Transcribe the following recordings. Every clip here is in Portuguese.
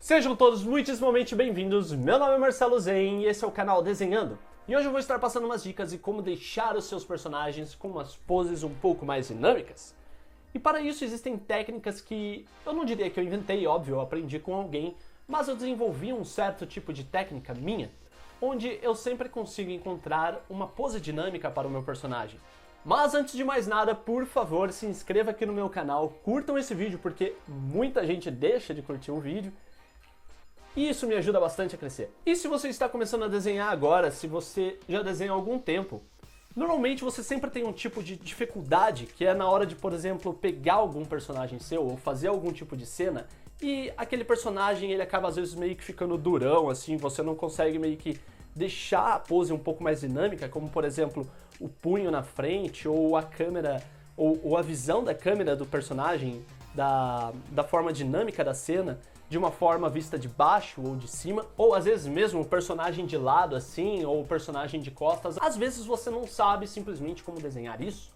Sejam todos muitíssimamente bem-vindos, meu nome é Marcelo Zen e esse é o canal Desenhando. E hoje eu vou estar passando umas dicas de como deixar os seus personagens com umas poses um pouco mais dinâmicas. E para isso existem técnicas que eu não diria que eu inventei, óbvio, eu aprendi com alguém, mas eu desenvolvi um certo tipo de técnica minha, onde eu sempre consigo encontrar uma pose dinâmica para o meu personagem. Mas antes de mais nada, por favor, se inscreva aqui no meu canal, curtam esse vídeo porque muita gente deixa de curtir um vídeo. E isso me ajuda bastante a crescer. E se você está começando a desenhar agora, se você já desenha há algum tempo, normalmente você sempre tem um tipo de dificuldade, que é na hora de, por exemplo, pegar algum personagem seu ou fazer algum tipo de cena, e aquele personagem ele acaba às vezes meio que ficando durão, assim, você não consegue meio que deixar a pose um pouco mais dinâmica, como por exemplo, o punho na frente, ou a câmera, ou a visão da câmera do personagem, da forma dinâmica da cena, de uma forma vista de baixo ou de cima, ou às vezes mesmo o personagem de lado assim, ou o personagem de costas. Às vezes você não sabe simplesmente como desenhar isso.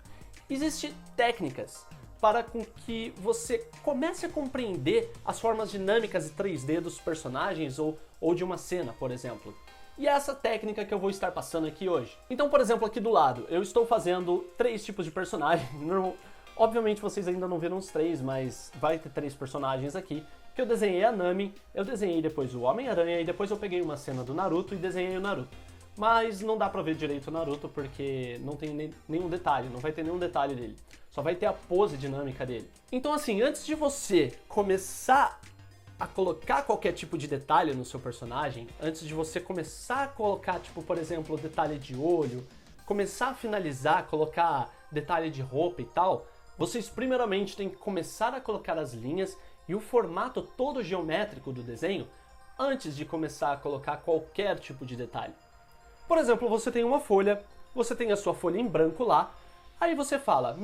Existem técnicas para com que você comece a compreender as formas dinâmicas e 3D dos personagens ou de uma cena, por exemplo. E é essa técnica que eu vou estar passando aqui hoje. Então, por exemplo, aqui do lado, eu estou fazendo 3 tipos de personagem. Obviamente vocês ainda não viram os 3, mas vai ter 3 personagens aqui. Que eu desenhei a Nami, eu desenhei depois o Homem-Aranha e depois eu peguei uma cena do Naruto e desenhei o Naruto. Mas não dá pra ver direito o Naruto porque não tem nenhum detalhe, não vai ter nenhum detalhe dele. Só vai ter a pose dinâmica dele. Então assim, antes de você começar a colocar qualquer tipo de detalhe no seu personagem, antes de você começar a colocar, tipo, por exemplo, detalhe de olho, começar a finalizar, colocar detalhe de roupa e tal, vocês primeiramente têm que começar a colocar as linhas e o formato todo geométrico do desenho antes de começar a colocar qualquer tipo de detalhe. Por exemplo, você tem uma folha, você tem a sua folha em branco lá, aí você fala,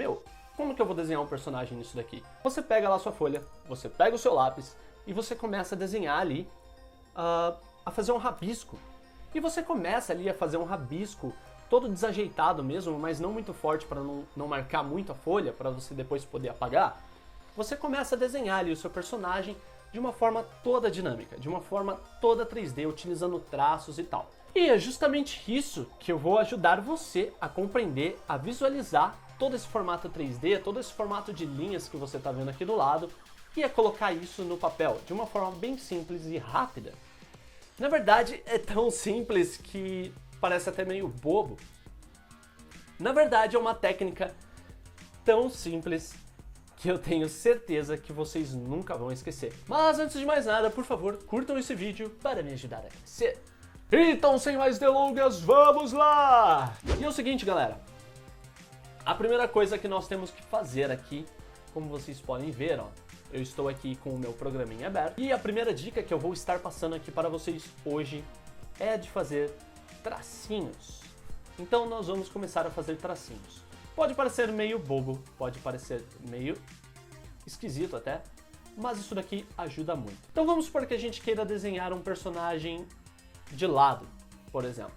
como que eu vou desenhar um personagem nisso daqui? Você pega lá a sua folha, você pega o seu lápis e você começa a desenhar ali, a fazer um rabisco. E você começa ali a fazer um rabisco todo desajeitado mesmo, mas não muito forte para não marcar muito a folha, para você depois poder apagar. Você começa a desenhar ali o seu personagem de uma forma toda dinâmica, de uma forma toda 3D, utilizando traços e tal. E é justamente isso que eu vou ajudar você a compreender, a visualizar todo esse formato 3D, todo esse formato de linhas que você está vendo aqui do lado, e a colocar isso no papel de uma forma bem simples e rápida. Na verdade, é tão simples que parece até meio bobo. Na verdade, é uma técnica tão simples que eu tenho certeza que vocês nunca vão esquecer. Mas antes de mais nada, por favor, curtam esse vídeo para me ajudar a crescer. Então, sem mais delongas, vamos lá! E é o seguinte, galera. A primeira coisa que nós temos que fazer aqui, como vocês podem ver, ó, eu estou aqui com o meu programinha aberto. E a primeira dica que eu vou estar passando aqui para vocês hoje é de fazer tracinhos. Então, nós vamos começar a fazer tracinhos. Pode parecer meio bobo, pode parecer meio esquisito até, mas isso daqui ajuda muito. Então vamos supor que a gente queira desenhar um personagem de lado, por exemplo.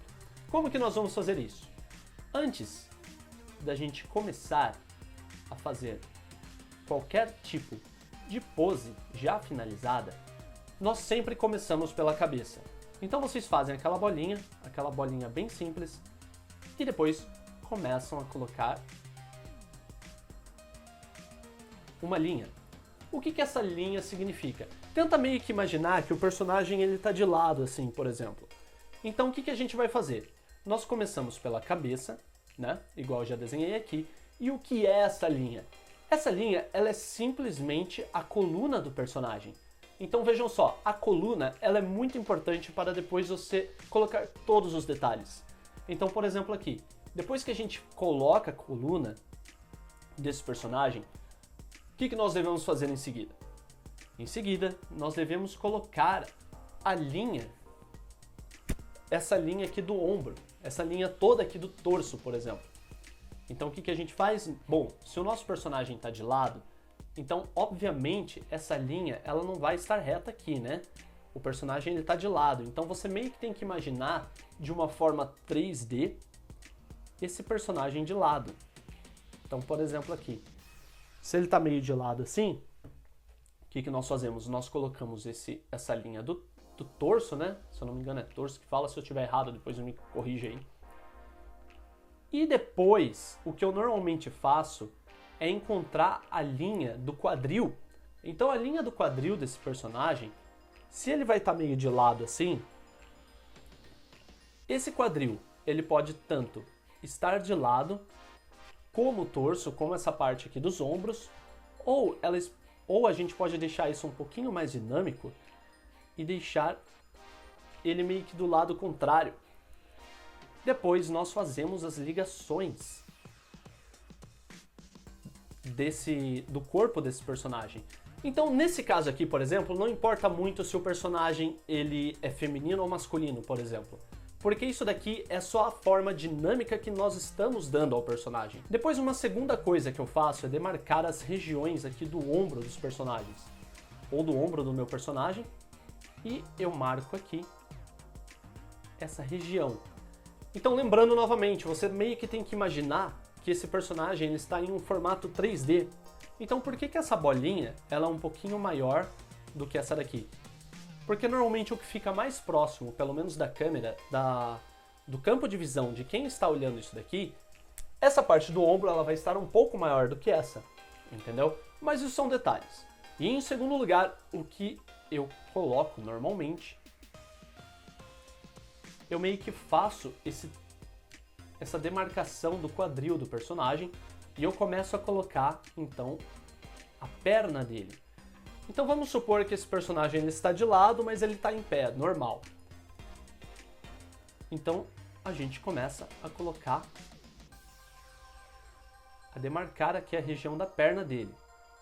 Como que nós vamos fazer isso? Antes da gente começar a fazer qualquer tipo de pose já finalizada, nós sempre começamos pela cabeça. Então vocês fazem aquela bolinha bem simples, e depois começam a colocar uma linha. O que essa linha significa? Tenta meio que imaginar que o personagem ele tá de lado assim, por exemplo. Então o que a gente vai fazer? Nós começamos pela cabeça, né? Igual eu já desenhei aqui. E o que é essa linha? Essa linha ela é simplesmente a coluna do personagem. Então vejam só, a coluna ela é muito importante para depois você colocar todos os detalhes. Então, por exemplo, aqui, depois que a gente coloca a coluna desse personagem, o que nós devemos fazer em seguida? Em seguida, nós devemos colocar a linha, essa linha aqui do ombro, essa linha toda aqui do torso, por exemplo. Então o que a gente faz? Bom, se o nosso personagem está de lado, então obviamente essa linha ela não vai estar reta aqui, né? O personagem ele está de lado, então você meio que tem que imaginar de uma forma 3D esse personagem de lado. Então, por exemplo, aqui, se ele está meio de lado assim, que nós fazemos? Nós colocamos essa linha do torso, né? Se eu não me engano é torso que fala, se eu estiver errado depois me corrija aí. E depois, o que eu normalmente faço é encontrar a linha do quadril. Então a linha do quadril desse personagem, se ele vai estar meio de lado assim, esse quadril, ele pode tanto estar de lado, como o torso, como essa parte aqui dos ombros, ou a gente pode deixar isso um pouquinho mais dinâmico e deixar ele meio que do lado contrário. Depois nós fazemos as ligações do corpo desse personagem. Então, nesse caso aqui, por exemplo, não importa muito se o personagem ele é feminino ou masculino, por exemplo. Porque isso daqui é só a forma dinâmica que nós estamos dando ao personagem. Depois, uma segunda coisa que eu faço é demarcar as regiões aqui do ombro dos personagens. Ou do ombro do meu personagem. E eu marco aqui essa região. Então, lembrando novamente, você meio que tem que imaginar que esse personagem ele está em um formato 3D. Então, por que essa bolinha ela é um pouquinho maior do que essa daqui? Porque normalmente o que fica mais próximo, pelo menos da câmera, do campo de visão de quem está olhando isso daqui, essa parte do ombro ela vai estar um pouco maior do que essa, entendeu? Mas isso são detalhes. E em segundo lugar, o que eu coloco normalmente, eu meio que faço essa demarcação do quadril do personagem e eu começo a colocar, então, a perna dele. Então vamos supor que esse personagem ele está de lado, mas ele está em pé, normal. Então a gente começa a colocar, a demarcar aqui a região da perna dele.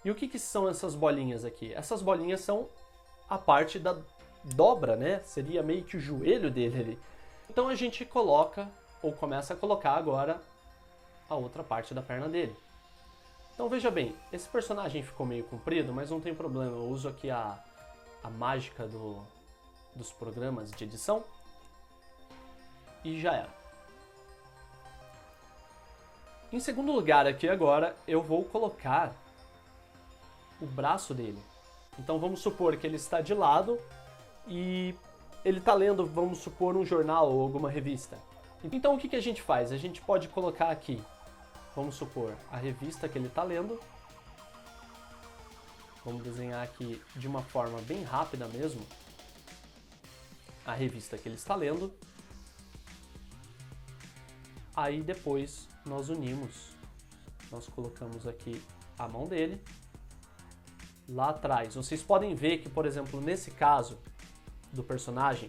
E o que são essas bolinhas aqui? Essas bolinhas são a parte da dobra, né? Seria meio que o joelho dele ali. Então a gente coloca, ou começa a colocar agora, a outra parte da perna dele. Então veja bem, esse personagem ficou meio comprido, mas não tem problema, eu uso aqui a mágica dos programas de edição e já era. Em segundo lugar aqui agora, eu vou colocar o braço dele. Então vamos supor que ele está de lado e ele está lendo, vamos supor, um jornal ou alguma revista. Então o que a gente faz? A gente pode colocar aqui, vamos supor, a revista que ele está lendo. Vamos desenhar aqui de uma forma bem rápida mesmo a revista que ele está lendo. Aí depois nós unimos, nós colocamos aqui a mão dele lá atrás. Vocês podem ver que, por exemplo, nesse caso do personagem,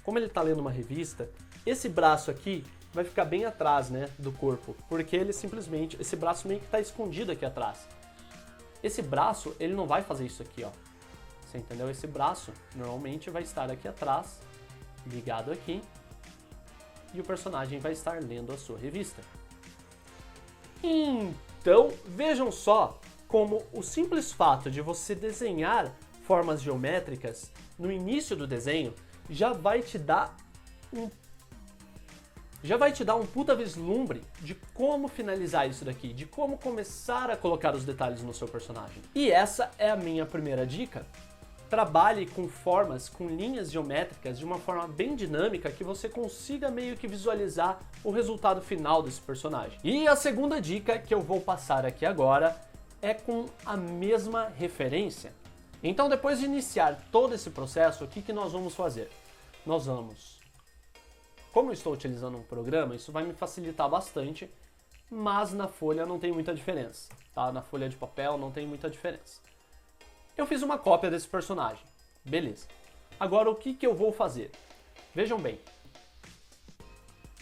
como ele está lendo uma revista, esse braço aqui vai ficar bem atrás, né, do corpo, porque ele simplesmente, esse braço meio que está escondido aqui atrás. Esse braço, ele não vai fazer isso aqui, ó. Você entendeu? Esse braço normalmente vai estar aqui atrás, ligado aqui, e o personagem vai estar lendo a sua revista. Então, vejam só como o simples fato de você desenhar formas geométricas no início do desenho já vai te dar um puta vislumbre de como finalizar isso daqui, de como começar a colocar os detalhes no seu personagem. E essa é a minha primeira dica. Trabalhe com formas, com linhas geométricas de uma forma bem dinâmica que você consiga meio que visualizar o resultado final desse personagem. E a segunda dica que eu vou passar aqui agora é com a mesma referência. Então, depois de iniciar todo esse processo, o que nós vamos fazer? Nós vamos... Como eu estou utilizando um programa, isso vai me facilitar bastante, mas na folha não tem muita diferença, tá? Na folha de papel não tem muita diferença. Eu fiz uma cópia desse personagem, beleza. Agora o que eu vou fazer? Vejam bem.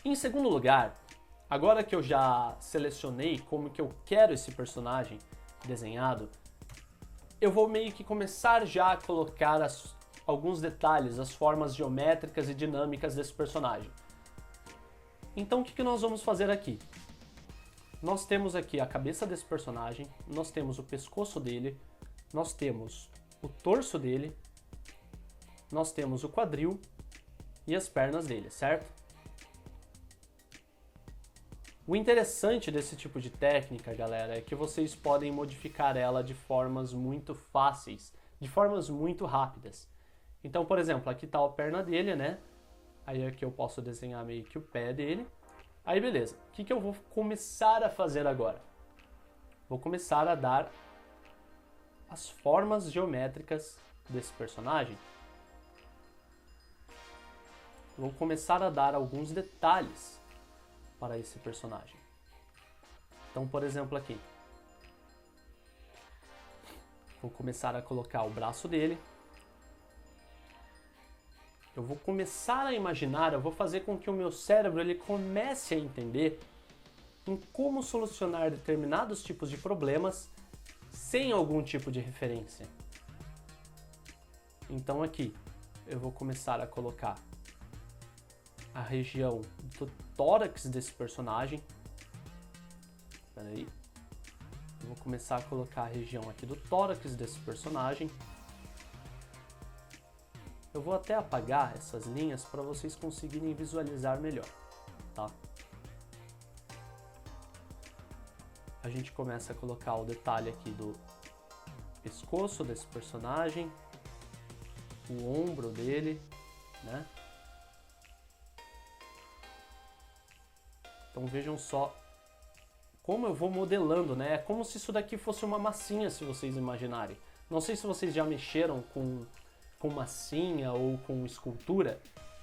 Em segundo lugar, agora que eu já selecionei como que eu quero esse personagem desenhado, eu vou meio que começar já a colocar alguns detalhes, as formas geométricas e dinâmicas desse personagem. Então o que nós vamos fazer aqui? Nós temos aqui a cabeça desse personagem, nós temos o pescoço dele, nós temos o torso dele, nós temos o quadril e as pernas dele, certo? O interessante desse tipo de técnica, galera, é que vocês podem modificar ela de formas muito fáceis, de formas muito rápidas. Então, por exemplo, aqui está a perna dele, né? Aí aqui eu posso desenhar meio que o pé dele. Aí beleza, o que eu vou começar a fazer agora? Vou começar a dar as formas geométricas desse personagem. Vou começar a dar alguns detalhes para esse personagem. Então, por exemplo, aqui. Vou começar a colocar o braço dele. Eu vou começar a imaginar, eu vou fazer com que o meu cérebro ele comece a entender em como solucionar determinados tipos de problemas sem algum tipo de referência. Então aqui, eu vou começar a colocar a região do tórax desse personagem. Espera aí. Eu vou começar a colocar a região aqui do tórax desse personagem. Eu vou até apagar essas linhas para vocês conseguirem visualizar melhor, tá? A gente começa a colocar o detalhe aqui do pescoço desse personagem, o ombro dele, né? Então vejam só como eu vou modelando, né? É como se isso daqui fosse uma massinha, se vocês imaginarem. Não sei se vocês já mexeram com massinha ou com escultura,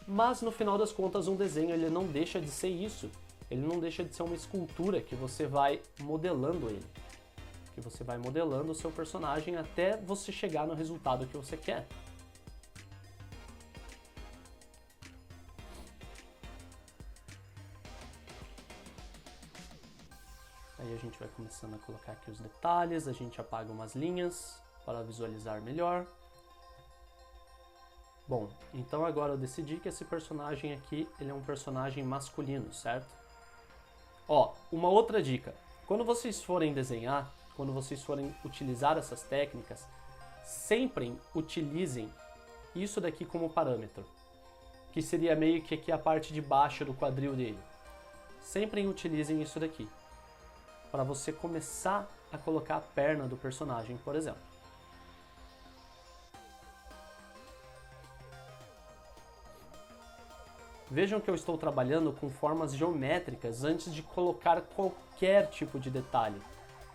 mas no final das contas um desenho ele não deixa de ser isso. Ele não deixa de ser uma escultura que você vai modelando ele. Que você vai modelando o seu personagem até você chegar no resultado que você quer. Aí a gente vai começando a colocar aqui os detalhes, a gente apaga umas linhas para visualizar melhor. Bom, então agora eu decidi que esse personagem aqui, ele é um personagem masculino, certo? Ó, uma outra dica. Quando vocês forem desenhar, quando vocês forem utilizar essas técnicas, sempre utilizem isso daqui como parâmetro, que seria meio que aqui a parte de baixo do quadril dele. Sempre utilizem isso daqui, para você começar a colocar a perna do personagem, por exemplo. Vejam que eu estou trabalhando com formas geométricas antes de colocar qualquer tipo de detalhe.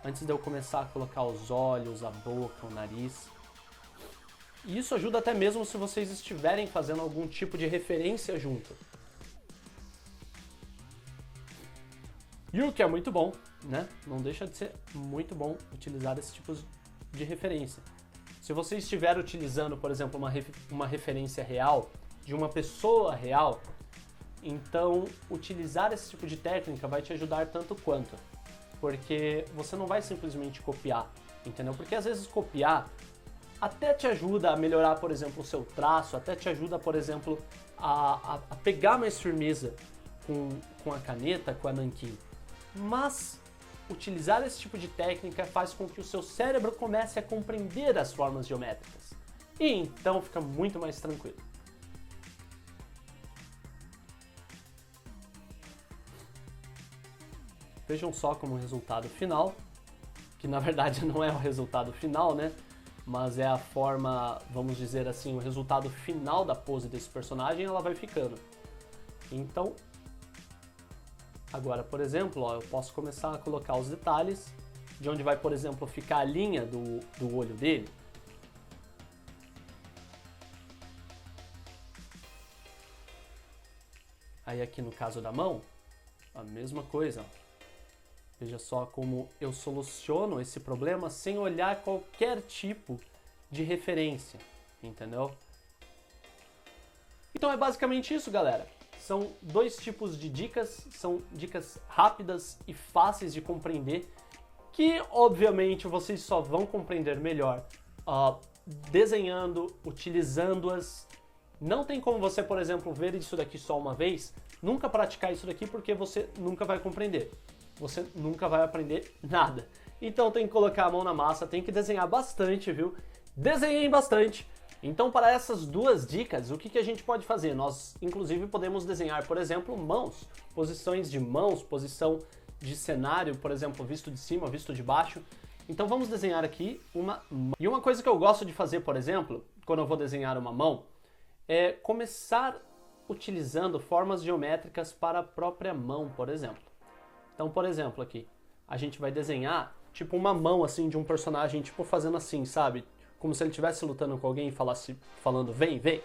Antes de eu começar a colocar os olhos, a boca, o nariz. E isso ajuda até mesmo se vocês estiverem fazendo algum tipo de referência junto. E o que é muito bom, né? Não deixa de ser muito bom utilizar esse tipo de referência. Se você estiver utilizando, por exemplo, uma referência real, de uma pessoa real, então utilizar esse tipo de técnica vai te ajudar tanto quanto. Porque você não vai simplesmente copiar, entendeu? Porque às vezes copiar até te ajuda a melhorar, por exemplo, o seu traço, até te ajuda, por exemplo, a pegar mais firmeza com a caneta, com a nanquim. Mas utilizar esse tipo de técnica faz com que o seu cérebro comece a compreender as formas geométricas. E então fica muito mais tranquilo. Vejam só como o resultado final, que na verdade não é o resultado final, né? Mas é a forma, vamos dizer assim, o resultado final da pose desse personagem, ela vai ficando. Então, agora, por exemplo, ó, eu posso começar a colocar os detalhes de onde vai, por exemplo, ficar a linha do olho dele. Aí aqui no caso da mão, a mesma coisa. Veja só como eu soluciono esse problema sem olhar qualquer tipo de referência, entendeu? Então é basicamente isso, galera. São dois tipos de dicas, são dicas rápidas e fáceis de compreender, que obviamente vocês só vão compreender melhor desenhando, utilizando-as. Não tem como você, por exemplo, ver isso daqui só uma vez, nunca praticar isso daqui porque você nunca vai compreender. Você nunca vai aprender nada. Então tem que colocar a mão na massa, tem que desenhar bastante, viu? Desenhem bastante. Então para essas duas dicas, o que a gente pode fazer? Nós inclusive podemos desenhar, por exemplo, mãos, posições de mãos, posição de cenário, por exemplo, visto de cima, visto de baixo. Então vamos desenhar aqui uma mão. E uma coisa que eu gosto de fazer, por exemplo, quando eu vou desenhar uma mão, é começar utilizando formas geométricas para a própria mão, por exemplo. Então, por exemplo, aqui, a gente vai desenhar tipo uma mão assim de um personagem, tipo fazendo assim, sabe? Como se ele estivesse lutando com alguém e falando, vem, vem.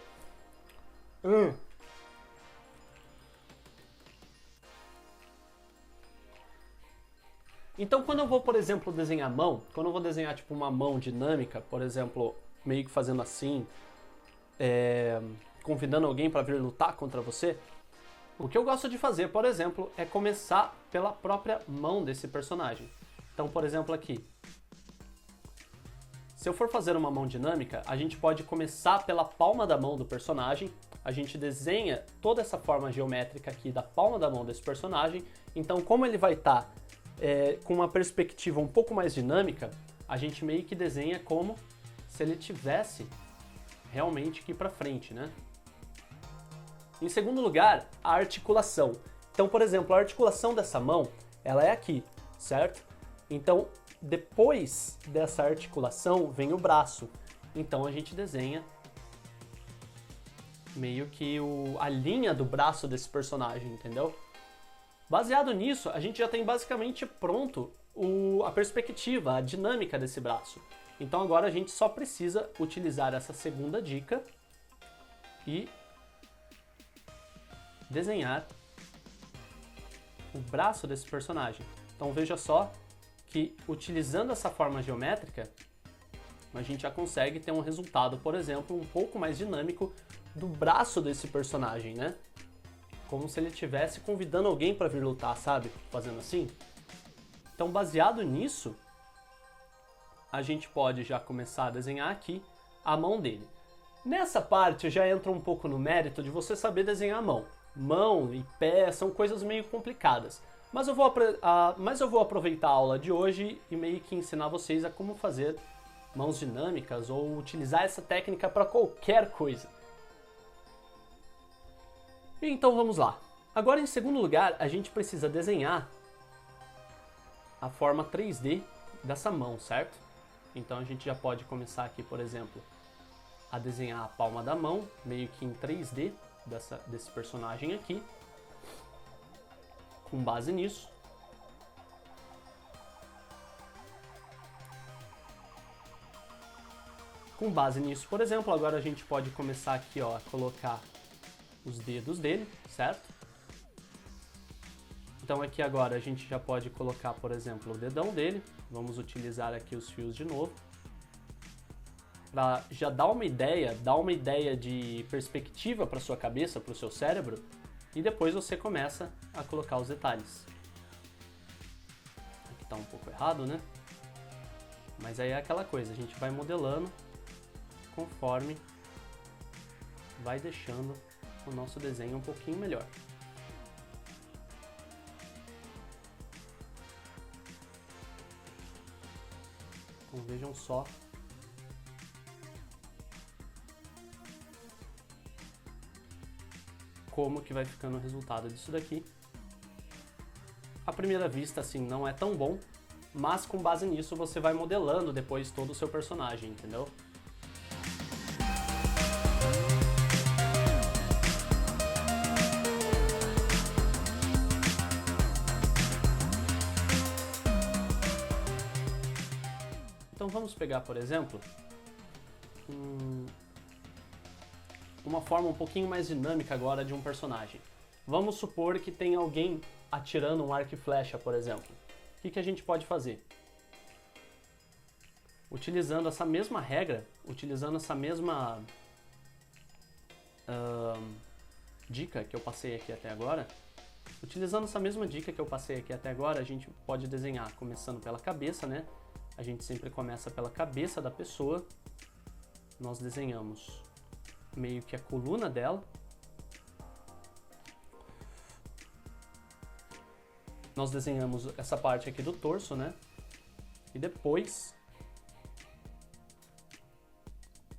Então, quando eu vou, por exemplo, desenhar mão, quando eu vou desenhar tipo uma mão dinâmica, por exemplo, meio que fazendo assim, convidando alguém para vir lutar contra você, o que eu gosto de fazer, por exemplo, é começar pela própria mão desse personagem. Então, por exemplo, aqui, se eu for fazer uma mão dinâmica, a gente pode começar pela palma da mão do personagem, a gente desenha toda essa forma geométrica aqui da palma da mão desse personagem, então como ele vai estar com uma perspectiva um pouco mais dinâmica, a gente meio que desenha como se ele tivesse realmente aqui para frente, né? Em segundo lugar, a articulação. Então, por exemplo, a articulação dessa mão, ela é aqui, certo? Então, depois dessa articulação vem o braço. Então a gente desenha meio que a linha do braço desse personagem, entendeu? Baseado nisso, a gente já tem basicamente pronto a perspectiva, a dinâmica desse braço. Então agora a gente só precisa utilizar essa segunda dica e desenhar o braço desse personagem. Então veja só que utilizando essa forma geométrica, a gente já consegue ter um resultado, por exemplo, um pouco mais dinâmico do braço desse personagem, né? Como se ele estivesse convidando alguém para vir lutar, sabe? Fazendo assim. Então, baseado nisso, a gente pode já começar a desenhar aqui a mão dele. Nessa parte, já entra um pouco no mérito de você saber desenhar a mão. Mão e pé são coisas meio complicadas. Mas eu vou aproveitar a aula de hoje e meio que ensinar vocês a como fazer mãos dinâmicas ou utilizar essa técnica para qualquer coisa. Então vamos lá. Agora, em segundo lugar, a gente precisa desenhar a forma 3D dessa mão, certo? Então a gente já pode começar aqui, por exemplo, a desenhar a palma da mão, meio que em 3D desse personagem aqui. Com base nisso, por exemplo, agora a gente pode começar aqui, ó, a colocar os dedos dele, certo? Então aqui agora a gente já pode colocar, por exemplo, o dedão dele. Vamos utilizar aqui os fios de novo. Para já dar uma ideia de perspectiva para sua cabeça, para o seu cérebro. E depois você começa a colocar os detalhes. Aqui está um pouco errado, né? Mas aí é aquela coisa, a gente vai modelando conforme vai deixando o nosso desenho um pouquinho melhor. Então vejam só como que vai ficando o resultado disso daqui. À primeira vista, assim, não é tão bom, mas com base nisso você vai modelando depois todo o seu personagem, entendeu? Então vamos pegar, por exemplo, uma forma um pouquinho mais dinâmica agora de um personagem. Vamos supor que tem alguém atirando um arco e flecha, por exemplo. O que a gente pode fazer? Utilizando essa mesma regra, utilizando essa mesma dica que eu passei aqui até agora, a gente pode desenhar começando pela cabeça, né? A gente sempre começa pela cabeça da pessoa. Nós desenhamos meio que a coluna dela. Nós desenhamos essa parte aqui do torso, né? E depois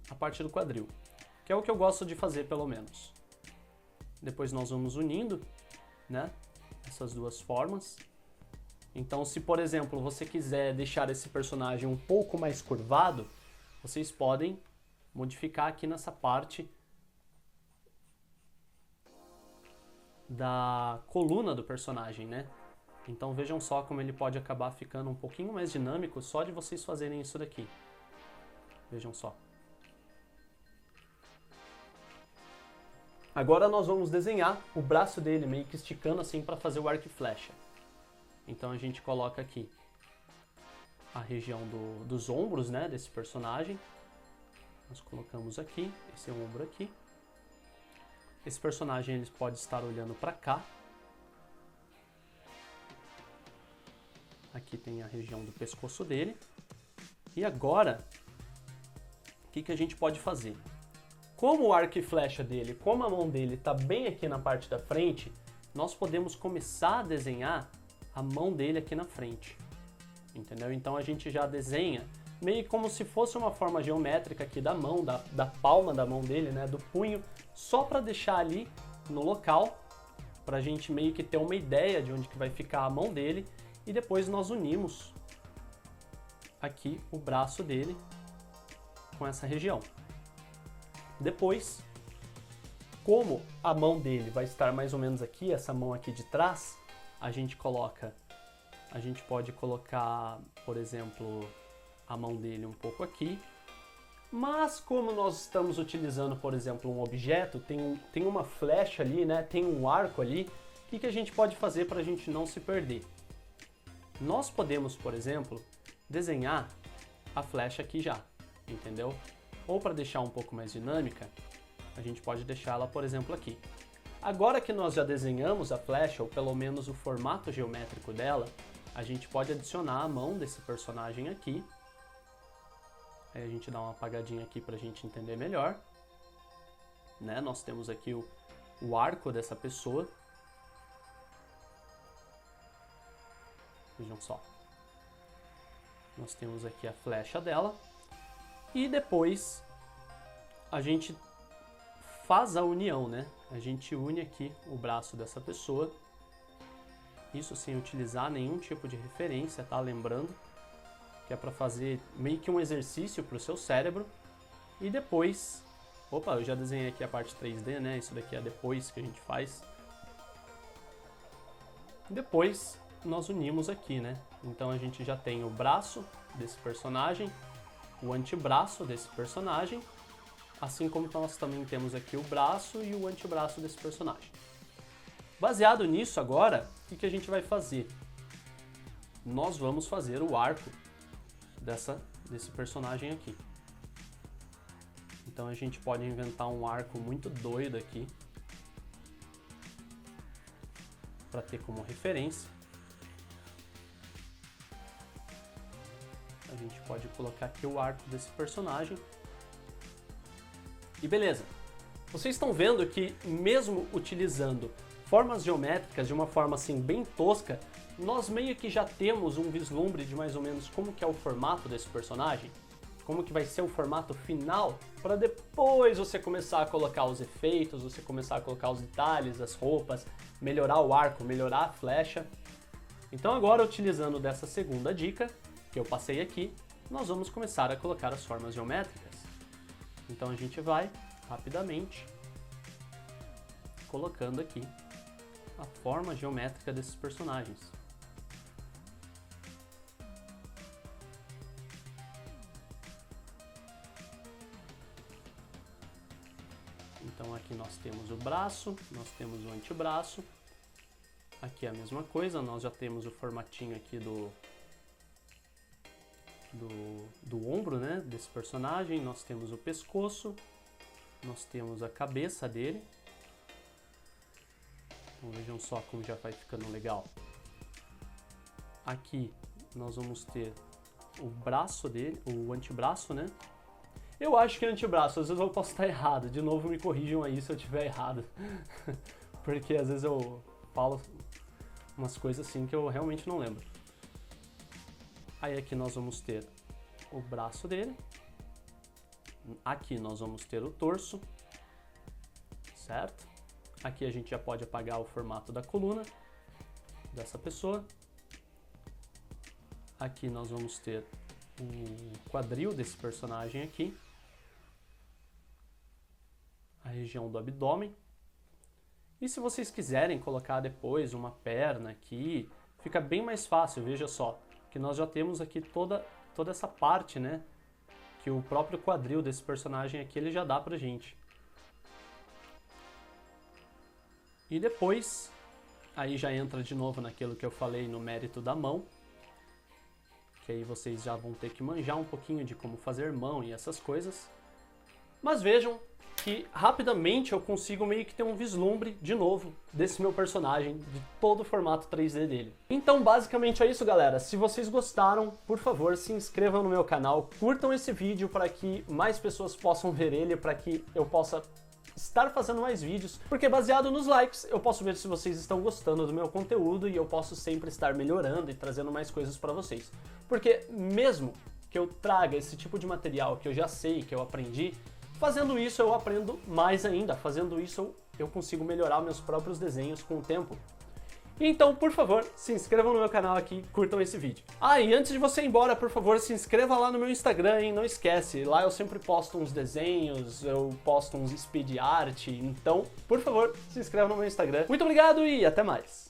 a parte do quadril, que é o que eu gosto de fazer, pelo menos. Depois nós vamos unindo, né, essas duas formas. Então, se por exemplo você quiser deixar esse personagem um pouco mais curvado, vocês podem modificar aqui nessa parte da coluna do personagem, né? Então vejam só como ele pode acabar ficando um pouquinho mais dinâmico só de vocês fazerem isso daqui. Vejam só. Agora nós vamos desenhar o braço dele meio que esticando assim para fazer o arco e flecha. Então a gente coloca aqui a região dos ombros, né, desse personagem. Nós colocamos aqui, esse ombro aqui. Esse personagem ele pode estar olhando para cá. Aqui tem a região do pescoço dele. E agora, o que a gente pode fazer? Como o arco e flecha dele, como a mão dele está bem aqui na parte da frente, nós podemos começar a desenhar a mão dele aqui na frente. Entendeu? Então a gente já desenha meio como se fosse uma forma geométrica aqui da mão, da palma da mão dele, né, do punho, só para deixar ali no local, para a gente meio que ter uma ideia de onde que vai ficar a mão dele, e depois nós unimos aqui o braço dele com essa região. Depois, como a mão dele vai estar mais ou menos aqui, essa mão aqui de trás, a gente pode colocar, por exemplo, a mão dele um pouco aqui, mas como nós estamos utilizando, por exemplo, um objeto, tem uma flecha ali, né? Tem um arco ali, o que a gente pode fazer para a gente não se perder? Nós podemos, por exemplo, desenhar a flecha aqui já, entendeu? Ou para deixar um pouco mais dinâmica, a gente pode deixá-la, por exemplo, aqui. Agora que nós já desenhamos a flecha, ou pelo menos o formato geométrico dela, a gente pode adicionar a mão desse personagem aqui. Aí a gente dá uma apagadinha aqui para a gente entender melhor. Né? Nós temos aqui o arco dessa pessoa. Vejam só. Nós temos aqui a flecha dela. E depois a gente faz a união, né? A gente une aqui o braço dessa pessoa. Isso sem utilizar nenhum tipo de referência, tá? Lembrando que é para fazer meio que um exercício para o seu cérebro. E depois... Opa, eu já desenhei aqui a parte 3D, né? Isso daqui é depois que a gente faz. Depois nós unimos aqui, né? Então a gente já tem o braço desse personagem, o antebraço desse personagem, assim como nós também temos aqui o braço e o antebraço desse personagem. Baseado nisso agora, o que a gente vai fazer? Nós vamos fazer o arco desse personagem aqui. Então a gente pode inventar um arco muito doido aqui, para ter como referência. A gente pode colocar aqui o arco desse personagem. E beleza. Vocês estão vendo que mesmo utilizando formas geométricas de uma forma assim bem tosca, nós meio que já temos um vislumbre de mais ou menos como que é o formato desse personagem, como que vai ser o formato final, para depois você começar a colocar os efeitos, você começar a colocar os detalhes, as roupas, melhorar o arco, melhorar a flecha. Então agora, utilizando dessa segunda dica que eu passei aqui, nós vamos começar a colocar as formas geométricas. Então a gente vai rapidamente colocando aqui a forma geométrica desses personagens. Então aqui nós temos o braço, nós temos o antebraço. Aqui é a mesma coisa, nós já temos o formatinho aqui do ombro, né, desse personagem. Nós temos o pescoço, nós temos a cabeça dele. Então, vejam só como já vai ficando legal. Aqui nós vamos ter o braço dele, o antebraço, né? Eu acho que é antebraço, às vezes eu posso estar errado. De novo, me corrijam aí se eu estiver errado. Porque às vezes eu falo umas coisas assim que eu realmente não lembro. Aí aqui nós vamos ter o braço dele. Aqui nós vamos ter o torso. Certo? Aqui a gente já pode apagar o formato da coluna dessa pessoa. Aqui nós vamos ter o quadril desse personagem aqui, a região do abdômen. E se vocês quiserem colocar depois uma perna aqui, fica bem mais fácil, veja só, que nós já temos aqui toda essa parte, né, que o próprio quadril desse personagem aqui ele já dá pra gente. E depois, aí já entra de novo naquilo que eu falei no mérito da mão, que aí vocês já vão ter que manjar um pouquinho de como fazer mão e essas coisas. Mas vejam que rapidamente eu consigo meio que ter um vislumbre, de novo, desse meu personagem, de todo o formato 3D dele. Então basicamente é isso, galera. Se vocês gostaram, por favor, se inscrevam no meu canal, curtam esse vídeo para que mais pessoas possam ver ele, para que eu possa estar fazendo mais vídeos, porque baseado nos likes eu posso ver se vocês estão gostando do meu conteúdo e eu posso sempre estar melhorando e trazendo mais coisas para vocês. Porque mesmo que eu traga esse tipo de material que eu já sei, que eu aprendi, fazendo isso eu aprendo mais ainda, fazendo isso eu consigo melhorar meus próprios desenhos com o tempo. Então, por favor, se inscrevam no meu canal aqui, curtam esse vídeo. Ah, e antes de você ir embora, por favor, se inscreva lá no meu Instagram, hein? Não esquece, lá eu sempre posto uns desenhos, eu posto uns speed art, então, por favor, se inscreva no meu Instagram. Muito obrigado e até mais!